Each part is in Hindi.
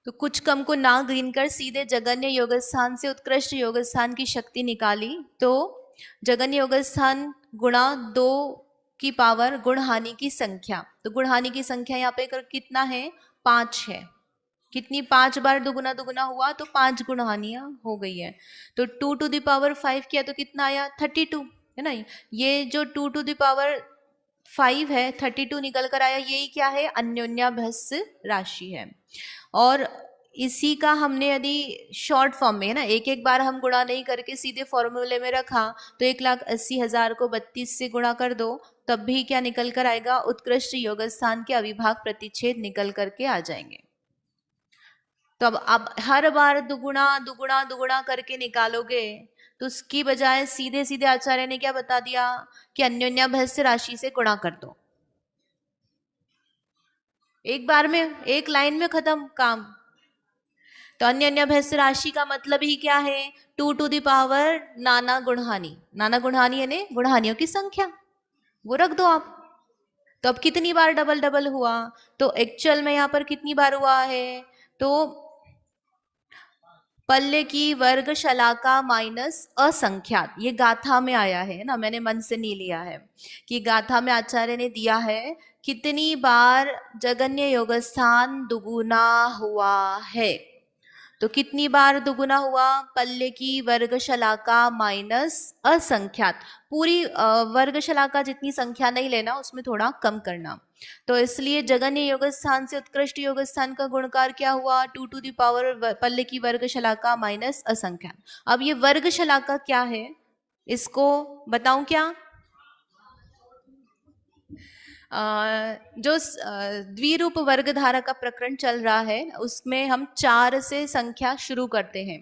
तो कुछ कम को ना गिन कर सीधे जगन्य योग स्थान से उत्कृष्ट योग स्थान की शक्ति निकाली तो जगन्य योग स्थान गुणा 2 की पावर गुण हानि की संख्या, तो गुण हानि की संख्या यहाँ पे कितना है, 5 है। कितनी, 5 बार दुगुना दुगुना हुआ तो 5 गुण हानियां हो गई है। तो 2 टू द पावर 5 किया तो कितना आया, 32 है ना। ये जो 2 टू द पावर 5 है, 32 निकल कर आया, यही क्या है, अन्योन्याभ्यस्त राशि है। और इसी का हमने यदि शॉर्ट फॉर्म में है ना, एक एक बार हम गुणा नहीं करके सीधे फॉर्मूले में रखा तो 1,80,000 को 32 से गुणा कर दो, तब भी क्या निकल कर आएगा, उत्कृष्ट योग स्थान के अविभाग प्रतिच्छेद निकल करके आ जाएंगे। तो अब हर बार दुगुना दुगुना दुगुना करके निकालोगे तो उसकी बजाय सीधे सीधे आचार्य ने क्या बता दिया कि अन्योन्याभ्यस्त राशि से गुणा कर दो, एक बार में, एक लाइन में खत्म काम। तो अन्योन्याभ्यस्त राशि का मतलब ही क्या है, 2 टू द पावर नाना गुणहानि, नाना गुणहानि यानी गुणहानियों की संख्या, वो रख दो आप। तो अब कितनी बार डबल डबल हुआ, तो एक्चुअल में यहाँ पर कितनी बार हुआ है, तो पल्ले की वर्ग शलाका माइनस असंख्यात, ये गाथा में आया है ना, मैंने मन से नहीं लिया है, कि गाथा में आचार्य ने दिया है कितनी बार जगन्य योगस्थान दुगुना हुआ है। तो कितनी बार दुगुना हुआ, पल्ले की वर्ग शलाका माइनस असंख्यात, पूरी वर्ग शलाका जितनी संख्या नहीं लेना, उसमें थोड़ा कम करना। तो इसलिए जगन्य योग स्थान से उत्कृष्ट योग स्थान का गुणकार क्या हुआ, 2 टू द पावर पल्ले की वर्ग शलाका माइनस असंख्यात। अब ये वर्ग शलाका क्या है, इसको बताऊं क्या, जो द्विरूप वर्ग धारा का प्रकरण चल रहा है उसमें हम 4 से संख्या शुरू करते हैं।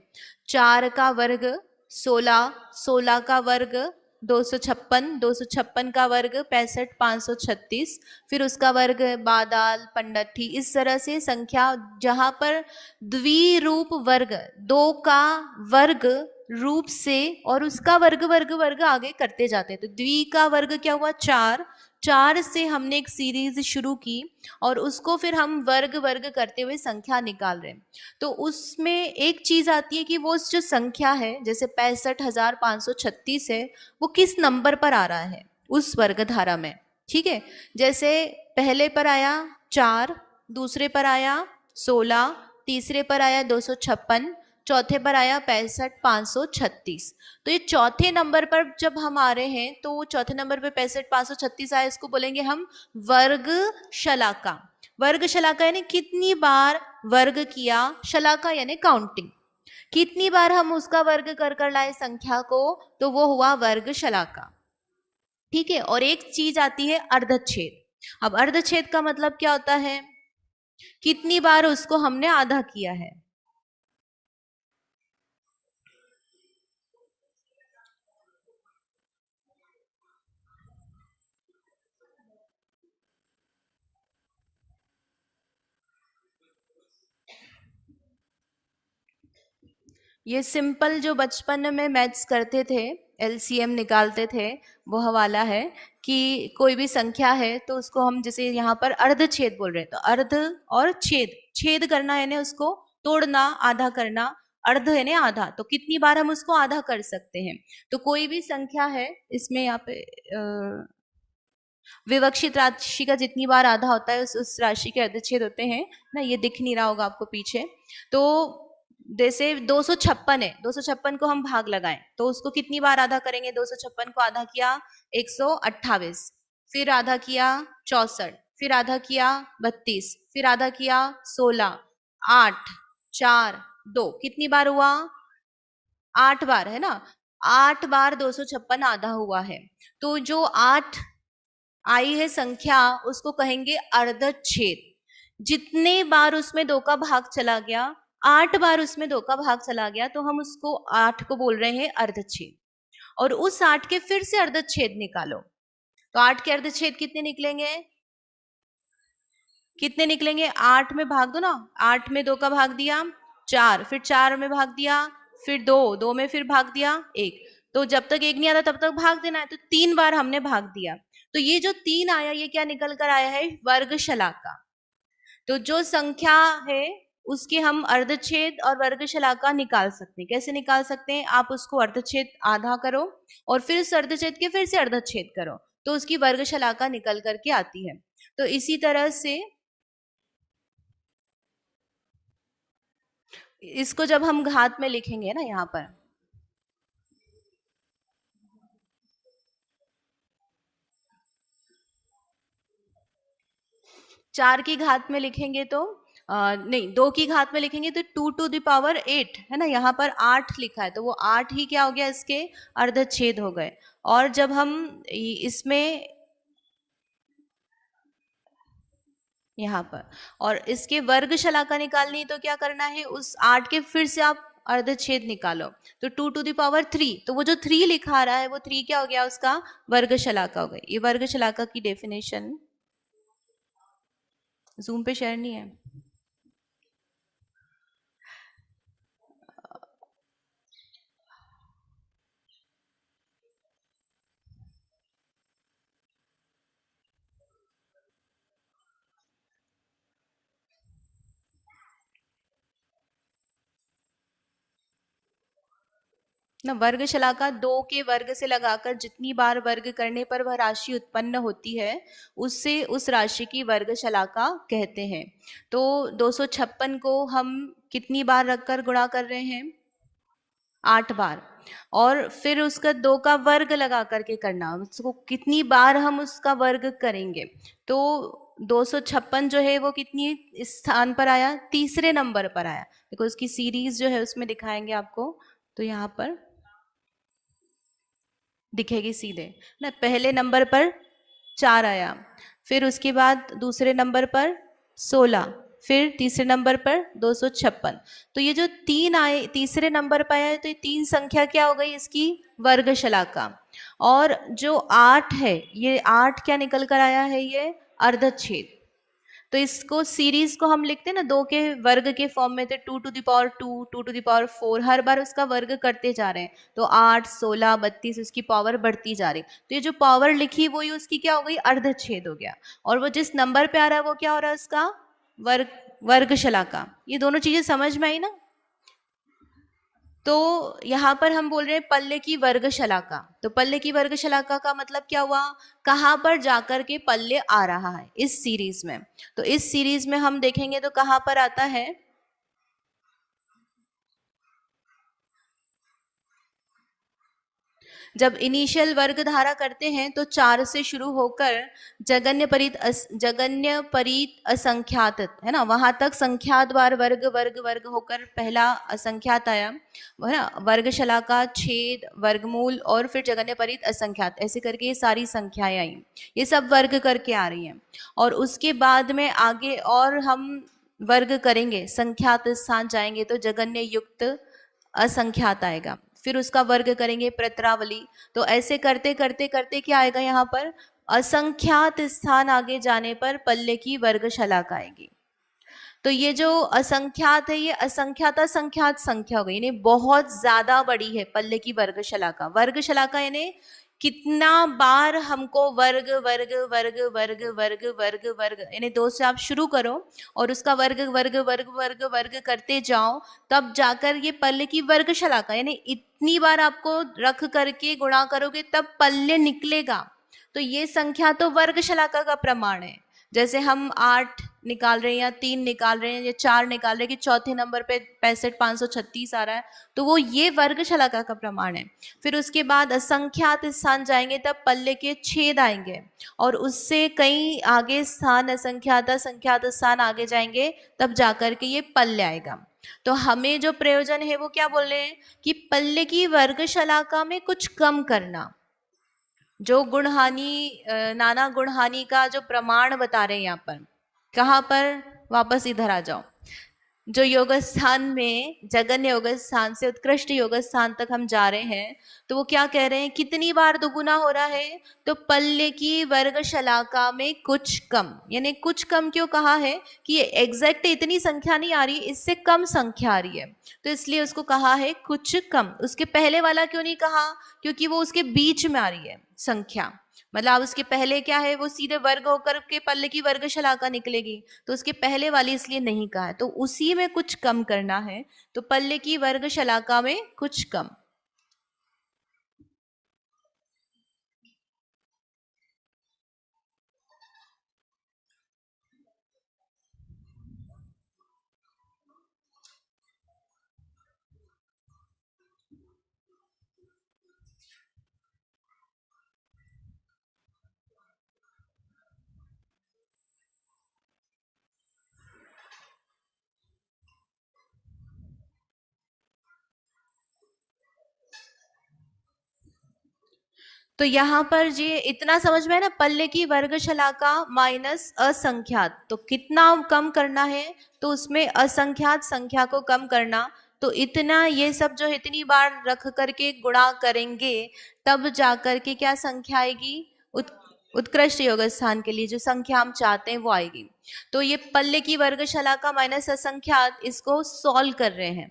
4 का वर्ग 16, 16 का वर्ग 256, 256 का वर्ग 65, 536, फिर उसका वर्ग बादाल पंडठी, इस तरह से संख्या जहां पर द्विरूप वर्ग 2 का वर्ग रूप से और उसका वर्ग वर्ग वर्ग आगे करते जाते हैं। तो द्वि का वर्ग क्या हुआ, 4, 4 से हमने एक सीरीज शुरू की और उसको फिर हम वर्ग वर्ग करते हुए संख्या निकाल रहे हैं। तो उसमें एक चीज आती है कि वो जो संख्या है, जैसे 65,536 है, वो किस नंबर पर आ रहा है उस वर्ग धारा में, ठीक है। जैसे पहले पर आया 4, दूसरे पर आया 16, तीसरे पर आया 256, चौथे पर आया 65, 536। तो ये चौथे नंबर पर जब हम आ रहे हैं तो चौथे नंबर पे 65, 536 आया, इसको बोलेंगे हम वर्ग शलाका। वर्ग शलाका यानी कितनी बार वर्ग किया, शलाका यानी काउंटिंग, कितनी बार हम उसका वर्ग कर कर लाए संख्या को, तो वो हुआ वर्ग शलाका, ठीक है। और एक चीज आती है अर्धच्छेद। अब अर्धच्छेद का मतलब क्या होता है, कितनी बार उसको हमने आधा किया है। ये सिंपल जो बचपन में मैथ्स करते थे, एलसीएम निकालते थे, वो हवाला है कि कोई भी संख्या है तो उसको हम, जैसे यहाँ पर अर्धछेद बोल रहे हैं, तो अर्ध और छेद, छेद करना यानी उसको तोड़ना, आधा करना, अर्ध यानी आधा, तो कितनी बार हम उसको आधा कर सकते हैं। तो कोई भी संख्या है इसमें, यहाँ पे विवक्षित राशि का जितनी बार आधा होता है उस राशि के अर्धच्छेद होते हैं ना, ये दिख नहीं रहा होगा आपको पीछे। तो जैसे 256 है, 256 को हम भाग लगाएं तो उसको कितनी बार आधा करेंगे, 256 को आधा किया 128, फिर आधा किया 64, फिर आधा किया 32, फिर आधा किया 16, 8, 4, 2, कितनी बार हुआ, 8 बार है ना, 8 बार 256 आधा हुआ है। तो जो 8 आई है संख्या उसको कहेंगे अर्धच्छेद। जितने बार उसमें 2 का भाग चला गया, 8 बार उसमें 2 का भाग चला गया, तो हम उसको 8 को बोल रहे हैं अर्धच्छेद। और उस 8 के फिर से अर्धच्छेद निकालो, तो 8 के अर्धच्छेद कितने निकलेंगे, कितने निकलेंगे, 8 में भाग दो ना, 8 में 2 का भाग दिया 4, फिर 4 में भाग दिया, फिर 2, 2 में फिर भाग दिया 1, तो जब तक 1 नहीं आता तब तक भाग देना है, तो 3 बार हमने भाग दिया। तो ये जो 3 आया, ये क्या निकल कर आया है, वर्ग शलाका। तो जो संख्या है उसके हम अर्धच्छेद और वर्गशलाका निकाल सकते हैं। कैसे निकाल सकते हैं? आप उसको अर्धच्छेद आधा करो और फिर उस अर्धच्छेद के फिर से अर्धच्छेद करो तो उसकी वर्गशलाका निकल करके आती है। तो इसी तरह से इसको जब हम घात में लिखेंगे ना, यहाँ पर चार की घात में लिखेंगे तो नहीं, 2 की घात में लिखेंगे तो 2 टू द पावर 8 है ना, यहाँ पर 8 लिखा है तो वो 8 ही क्या हो गया, इसके अर्धच्छेद हो गए। और जब हम इसमें यहाँ पर और इसके वर्गशलाका निकालनी है तो क्या करना है, उस 8 के फिर से आप अर्धच्छेद निकालो तो 2 टू द पावर 3, तो वो जो 3 लिखा रहा है वो 3 क्या हो गया, उसका वर्गशलाका हो गई। ये वर्गशलाका की डेफिनेशन जूम पे शेयर नहीं है। ना वर्गशलाका 2 के वर्ग से लगाकर जितनी बार वर्ग करने पर वह राशि उत्पन्न होती है उससे उस राशि की वर्गशलाका कहते हैं। तो 256 को हम कितनी बार रखकर गुणा कर रहे हैं, 8 बार, और फिर उसका 2 का वर्ग लगा करके करना, उसको कितनी बार हम उसका वर्ग करेंगे। तो 256 जो है वो कितनी इस स्थान पर आया, तीसरे नंबर पर आया। देखो उसकी सीरीज जो है उसमें दिखाएंगे आपको, तो यहाँ पर दिखेगी सीधे ना, पहले नंबर पर 4 आया, फिर उसके बाद दूसरे नंबर पर 16, फिर तीसरे नंबर पर 256। तो ये जो 3 आए तीसरे नंबर पर आया है तो ये 3 संख्या क्या हो गई, इसकी वर्गशलाका। और जो 8 है, ये 8 क्या निकल कर आया है, ये अर्धच्छेद। तो इसको सीरीज को हम लिखते हैं ना 2 के वर्ग के फॉर्म में, तो 2 to the power 2, 2 to the power 4, हर बार उसका वर्ग करते जा रहे हैं तो 8, 16, 32 उसकी पावर बढ़ती जा रही। तो ये जो पावर लिखी वो ही उसकी क्या हो गई, अर्धच्छेद हो गया। और वो जिस नंबर पे आ रहा है वो क्या हो रहा है, उसका वर्गशलाका। ये दोनों चीजें समझ में आई ना। तो यहाँ पर हम बोल रहे हैं पल्ले की वर्गशलाका। तो पल्ले की वर्गशलाका का मतलब क्या हुआ, कहाँ पर जाकर के पल्ले आ रहा है इस सीरीज में। तो इस सीरीज में हम देखेंगे तो कहाँ पर आता है, जब इनिशियल वर्ग धारा करते हैं तो 4 से शुरू होकर जगन्य परीत असंख्यात है ना, वहां तक संख्यात बार वर्ग वर्ग वर्ग होकर पहला असंख्यात आया, है ना, वर्गशलाका, छेद, वर्गमूल और फिर जगन्य परीत असंख्यात, ऐसे करके ये सारी संख्याएं आई, ये सब वर्ग करके आ रही हैं। और उसके बाद में आगे और हम वर्ग करेंगे, संख्यात स्थान जाएंगे तो जगन्य युक्त असंख्यात आएगा, फिर उसका वर्ग करेंगे प्रत्रावली। तो ऐसे करते करते करते क्या आएगा, यहाँ पर असंख्यात स्थान आगे जाने पर पल्ले की वर्गशलाका आएगी। तो ये जो असंख्यात है ये असंख्यात असंख्यात संख्या हो गई, यानी बहुत ज्यादा बड़ी है पल्ले की वर्गशलाका। वर्गशलाका यानी कितना बार हमको वर्ग वर्ग वर्ग वर्ग वर्ग वर्ग वर्ग, यानी 2 से आप शुरू करो और उसका वर्ग वर्ग वर्ग वर्ग वर्ग करते जाओ, तब जाकर ये पल्ले की वर्गशलाका, यानी इतनी बार आपको रख करके गुणा करोगे तब पल्ले निकलेगा। तो ये संख्या तो वर्गशलाका का प्रमाण है। जैसे हम 8 निकाल रहे हैं या 3 निकाल रहे हैं या 4 निकाल रहे हैं कि चौथे नंबर पे 65,536 आ रहा है, तो वो ये वर्गशलाका का प्रमाण है। फिर उसके बाद असंख्यात स्थान जाएंगे तब पल्ले के छेद आएंगे, और उससे कई आगे स्थान असंख्यात संख्यात स्थान आगे जाएंगे तब जाकर के ये पल्ले आएगा। तो हमें जो प्रयोजन है वो क्या बोल रहे हैं कि पल्ले की वर्गशलाका में कुछ कम करना, जो गुणहानि नाना गुणहानि का जो प्रमाण बता रहे हैं यहाँ पर, कहाँ पर, वापस इधर आ जाओ, जो योग स्थान में जगन्य योग स्थान से उत्कृष्ट योग स्थान तक हम जा रहे हैं, तो वो क्या कह रहे हैं, कितनी बार दुगुना हो रहा है, तो पल्ले की वर्गशलाका में कुछ कम। यानी कुछ कम क्यों कहा है कि ये एग्जैक्ट इतनी संख्या नहीं आ रही, इससे कम संख्या आ रही है, तो इसलिए उसको कहा है कुछ कम। उसके पहले वाला क्यों नहीं कहा, क्योंकि वो उसके बीच में आ रही है संख्या, मतलब अब उसके पहले क्या है, वो सीधे वर्ग होकर के पल्ले की वर्ग शलाका निकलेगी, तो उसके पहले वाली इसलिए नहीं कहा है, तो उसी में कुछ कम करना है, तो पल्ले की वर्ग शलाका में कुछ कम। तो यहाँ पर ये इतना समझ में है ना, पल्ले की वर्ग शलाका माइनस असंख्यात, तो कितना कम करना है, तो उसमें असंख्यात संख्या को कम करना, तो इतना ये सब जो इतनी बार रख करके गुणा करेंगे तब जाकर के क्या संख्या आएगी, उत्कृष्ट योग स्थान के लिए जो संख्या हम चाहते हैं वो आएगी। तो ये पल्ले की वर्ग शलाका माइनस असंख्यात, इसको सॉल्व कर रहे हैं।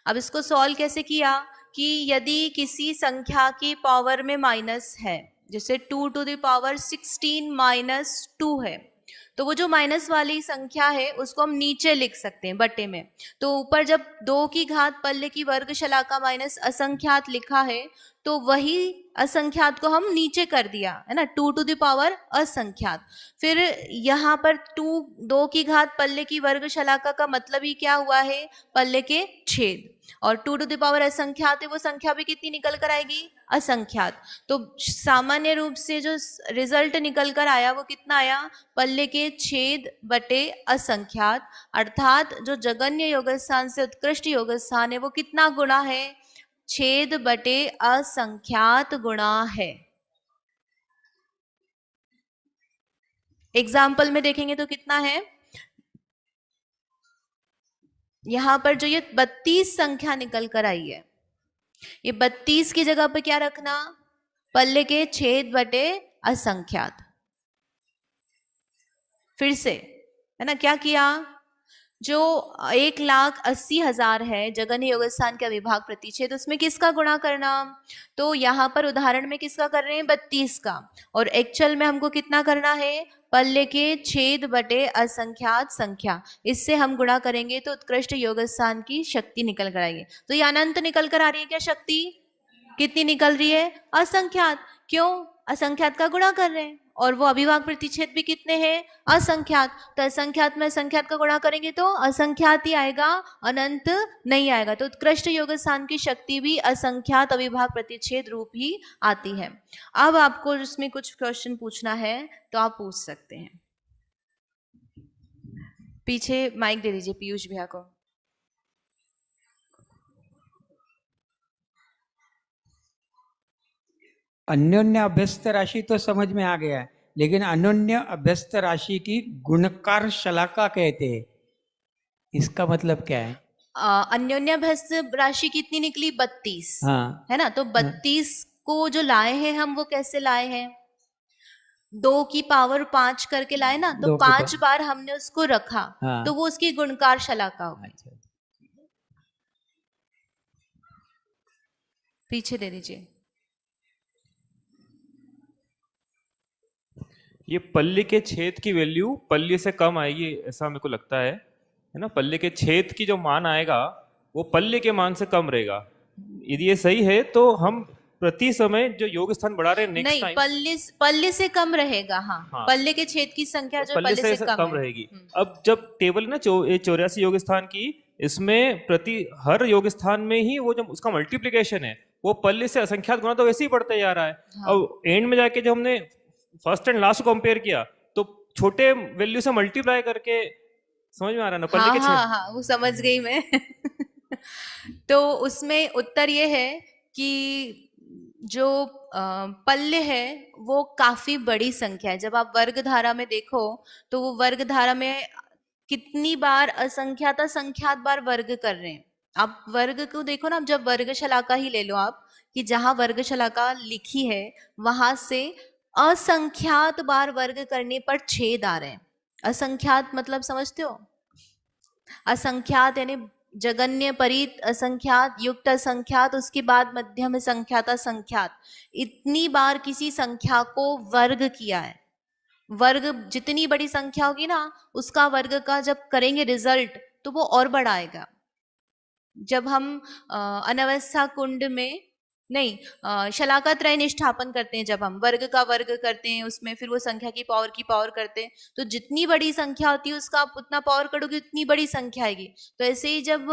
अब इसको सॉल्व कैसे किया कि यदि किसी संख्या की पावर में माइनस है, जैसे 2⁻16 माइनस 2 है, तो वो जो माइनस वाली संख्या है उसको हम नीचे लिख सकते हैं बट्टे में। तो ऊपर जब 2 की घात पल्ले की वर्ग शलाका माइनस असंख्यात लिखा है, तो वही असंख्यात को हम नीचे कर दिया है ना, 2 असंख्यात। फिर यहाँ पर 2 की घात पल्ले की वर्ग शलाका का मतलब ही क्या हुआ है, पल्ले के छेद, और 2 असंख्यात है, वो संख्या भी कितनी निकल कर आएगी, असंख्यात। तो सामान्य रूप से जो रिजल्ट निकल कर आया वो कितना आया, पल्ले के छेद बटे असंख्यात, अर्थात जो जगन्य योग स्थान से उत्कृष्ट योग स्थान है वो कितना गुणा है, छेद बटे असंख्यात गुणा है। एग्जाम्पल में देखेंगे तो कितना है, यहां पर जो ये 32 संख्या निकल कर आई है, ये 32 की जगह पे क्या रखना, पल्ले के छेद बटे असंख्यात। फिर से है ना, क्या किया, जो 1,80,000 है जगन्य योग स्थान के अविभाग प्रतिच्छेद, उसमें किसका गुणा करना, तो यहाँ पर उदाहरण में किसका कर रहे हैं, 32 का, और एक्चुअल में हमको कितना करना है, पल्ले के छेद बटे असंख्यात संख्या, इससे हम गुणा करेंगे तो उत्कृष्ट योग स्थान की शक्ति निकल कर आएगी। तो ये अनंत निकल कर आ रही है क्या शक्ति, कितनी निकल रही है, असंख्यात, क्यों, असंख्यात का गुणा कर रहे हैं, और वो अविभाग प्रतिच्छेद भी कितने हैं, असंख्यात, तो असंख्यात में असंख्यात का गुणा करेंगे तो असंख्यात ही आएगा, अनंत नहीं आएगा। तो उत्कृष्ट योग स्थान की शक्ति भी असंख्यात अविभाग प्रतिच्छेद रूप ही आती है। अब आपको उसमें कुछ क्वेश्चन पूछना है तो आप पूछ सकते हैं। पीछे माइक दे दीजिए पीयूष भैया को। अन्योन्य अभ्यस्त राशि तो समझ में आ गया है, लेकिन अन्योन्य अभ्यस्त राशि की गुणकार शलाका कहते हैं, इसका मतलब क्या है? अन्योन्य अभ्यस्त राशि कितनी निकली, 32, हाँ, है ना, तो 32 को जो लाए हैं हम, वो कैसे लाए हैं, 2 की पावर 5 करके लाए ना, तो 5 बार हमने उसको रखा, हाँ, तो वो उसकी गुणकार शलाका हो गई। अच्छा। पीछे दे दीजिए। ये पल्ले के छेद की वैल्यू पल्ले से कम आएगी ऐसा मेरे को लगता है ना, पल्ले के छेद की जो मान आएगा वो पल्ले के मान से कम रहेगा। यदि ये सही है तो हम प्रति समय जो योग स्थान बढ़ा रहे हैं नेक्स्ट नहीं, टाइम पल्ले से कम रहेगा, हाँ, हाँ, पल्ले के छेद की संख्या जो पल्ले पल्ले से कम रहेगी। अब जब टेबल है ना 84 योग स्थान की, इसमें प्रति हर योग स्थान में ही वो जो उसका मल्टीप्लीकेशन है वो पल्ले से असंख्यात गुना तो वैसे ही बढ़ते जा रहा है। हाँ। अब एंड में जाके जब हमने फर्स्ट एंड लास्ट को कंपेयर किया तो छोटे वैल्यू से मल्टीप्लाई करके, समझ में आ रहा है ना, पल्ले हाँ, के छेद। हाँ, वो समझ गई मैं। तो उसमें उत्तर ये है कि जो पल्ले है वो काफी बड़ी संख्या है। जब आप वर्ग धारा में देखो तो वो वर्ग धारा में कितनी बार असंख्यात असंख्यात बार वर्ग कर रहे हैं। आप वर्ग को देखो ना, जब वर्ग शलाका ही ले लो आप, कि जहां वर्ग शलाका लिखी है वहां से असंख्यात बार वर्ग करने पर छेद आ रहे हैं। असंख्यात मतलब समझते हो, असंख्यात यानी जगन्य परीत असंख्यात युक्त असंख्यात, उसके बाद मध्यम संख्यात असंख्यात, इतनी बार किसी संख्या को वर्ग किया है। वर्ग जितनी बड़ी संख्या होगी ना, उसका वर्ग का जब करेंगे रिजल्ट तो वो और बड़ा आएगा। जब हम अनवस्था कुंड में नहीं शलाका त्रय निष्ठापन करते हैं, जब हम वर्ग का वर्ग करते हैं उसमें, फिर वो संख्या की पावर करते हैं, तो जितनी बड़ी संख्या होती है उसका आप उतना पावर करोगे उतनी बड़ी संख्या आएगी। तो ऐसे ही जब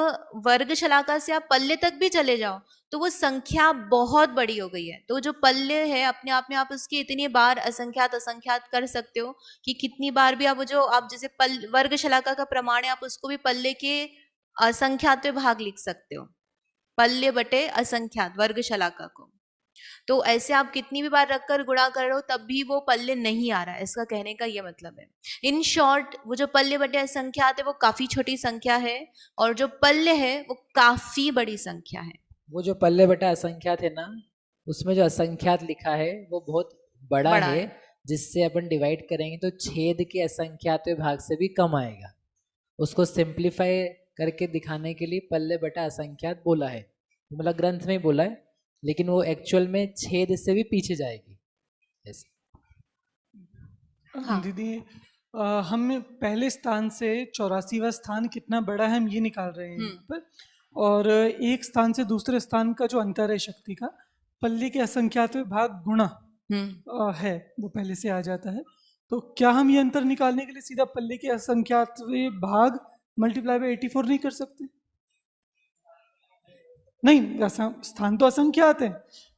वर्ग शलाका से आप पल्ले तक भी चले जाओ तो वो संख्या बहुत बड़ी हो गई है। तो जो पल्ले है अपने आप में आप उसकी इतनी बार असंख्यात असंख्यात कर सकते हो कि कितनी बार भी आप जो आप जैसे वर्ग शलाका का प्रमाण है, आप उसको भी पल्ले के असंख्यात में भाग लिख सकते हो, पल्ले बटे असंख्यात वर्ग शलाका को। तो ऐसे आप कितनी भी बार रखकर गुणा कर रहे हो तब भी वो पल्ले नहीं आ रहा है, इसका कहने का ये मतलब है। इन शॉर्ट वो जो पल्ले बटे असंख्यात है वो काफी छोटी संख्या है, और जो पल्ले है वो काफी बड़ी संख्या है। वो जो पल्ले बटा असंख्यात है ना, उसमें जो असंख्यात लिखा है वो बहुत बड़ा है, जिससे अपन डिवाइड करेंगे तो छेद के असंख्यात भाग से भी कम आएगा। उसको सिंप्लीफाई करके दिखाने के लिए पल्ले बटा असंख्यात बोला है, मतलब ग्रंथ में ही बोला है, लेकिन वो एक्चुअल में छेद से भी पीछे जाएगी ऐसे। हाँ। दीदी हम पहले स्थान से 84वां स्थान कितना बड़ा है हम ये निकाल रहे हैं यहाँ पर, और एक स्थान से दूसरे स्थान का जो अंतर है शक्ति का, पल्ले के असंख्यात भाग गुणा है वो पहले से आ जाता है। तो क्या हम ये अंतर निकालने के लिए सीधा पल्ले के असंख्यात भाग मल्टीप्लाई बाय 84 नहीं कर सकते? नहीं, स्थान तो असंख्यात है,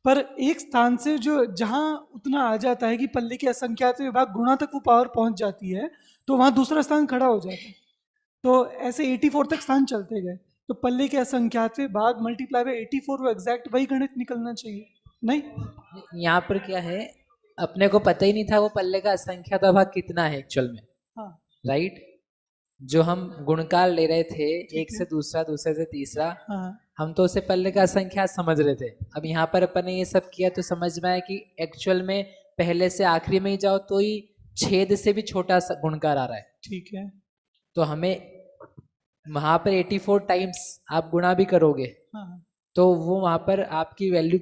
पर एक स्थान से जो जहां उतना आ जाता है कि पल्ले के असंख्यात विभाग गुणा तक वो पावर पहुंच जाती है, तो वहां दूसरा स्थान खड़ा हो जाता है। तो ऐसे 84 तक स्थान चलते गए, तो पल्ले के असंख्यात भाग मल्टीप्लाई बाय 84 वो एग्जैक्ट वही गणित निकलना चाहिए। नहीं, यहाँ पर क्या है, अपने को पता ही नहीं था वो पल्ले का असंख्यात भाग कितना है एक्चुअल में। हाँ, राइट, जो हम गुणकार ले रहे थे एक से दूसरा, दूसरे से तीसरा, हाँ, हम तो उसे पल्ले का असंख्यात समझ रहे थे। अब यहाँ पर अपन ने ये सब किया तो समझ में आया कि एक्चुअल में पहले से आखिरी में ही जाओ तो ही छेद से भी छोटा सा गुणकार आ रहा है। ठीक है। तो हमें वहां पर 84 टाइम्स आप गुणा भी करोगे हाँ, तो वो वहां पर आपकी वैल्यू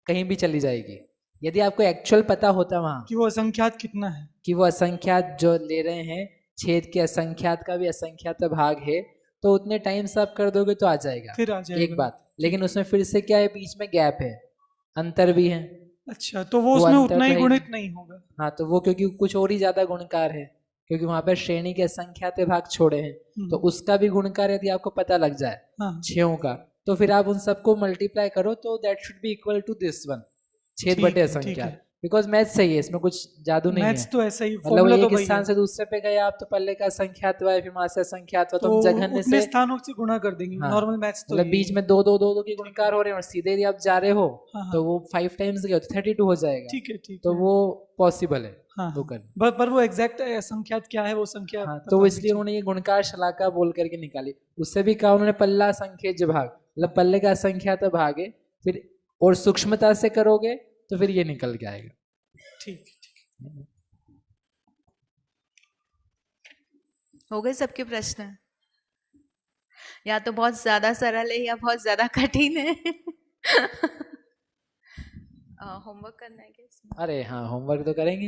कहीं भी चली जाएगी। यदि आपको एक्चुअल पता होता वहां कि वो असंख्यात कितना है, कि वो असंख्यात जो ले रहे हैं छेद के असंख्यात का भी असंख्यात भाग है, तो उतने टाइम्स आप कर दोगे तो आ जाएगा, फिर आ जाएगा। एक बात। लेकिन उसमें फिर से क्या है, बीच में गैप है, अंतर भी है। अच्छा, तो वो उसमें अंतर उतना ही तो गुणित नहीं होगा। हाँ, तो वो क्योंकि कुछ और ही ज्यादा गुणकार है, क्योंकि वहां पर श्रेणी के असंख्यात भाग छोड़े हैं, तो उसका भी गुणकार यदि आपको पता लग जाए हाँ, छेओं का, तो फिर आप उन सबको मल्टीप्लाई करो तो that should be equal to this one, छेद ठीक बटे है, ठीक असंख्यात। है। बिकॉज मैथ्स सही है, इसमें कुछ जादू नहीं है। मैथ्स तो ऐसा ही, मतलब फॉर्मूला वो तो एक वही स्थान है। से दूसरे पे गए आप तो पल्ले का संख्यात है, फिर वहां से संख्यात, तो तो हम जघन्य उतने से स्थानों से गुणा कर देंगे। हाँ, नॉर्मल मैथ्स तो मतलब यही बीच है। में दो दो दो दो के गुणकार हो रहे हैं और सीधे यदि आप जा रहे हो हाँ, तो वो 5 टाइम्स गए तो 32 हो जाएगा। ठीक है, ठीक तो है। वो पॉसिबल है हाँ, वो हाँ। करना। पर वो एग्जैक्ट संख्यात क्या है वो संख्या हाँ, पता तो होनी इसलिए चाहिए। उन्होंने ये गुणकार शलाका बोल करके निकाली। उससे भी कहा उन्होंने पल्ला संख्यज भाग, मतलब पल्ले का असंख्यात भाग है, फिर और सूक्ष्मता से करोगे तो फिर ये निकल के आएगा। ठीक है। हो गए सबके प्रश्न? या तो बहुत ज्यादा सरल है या बहुत ज्यादा कठिन है। होमवर्क करना है क्या इसमें? अरे हाँ, होमवर्क तो करेंगे।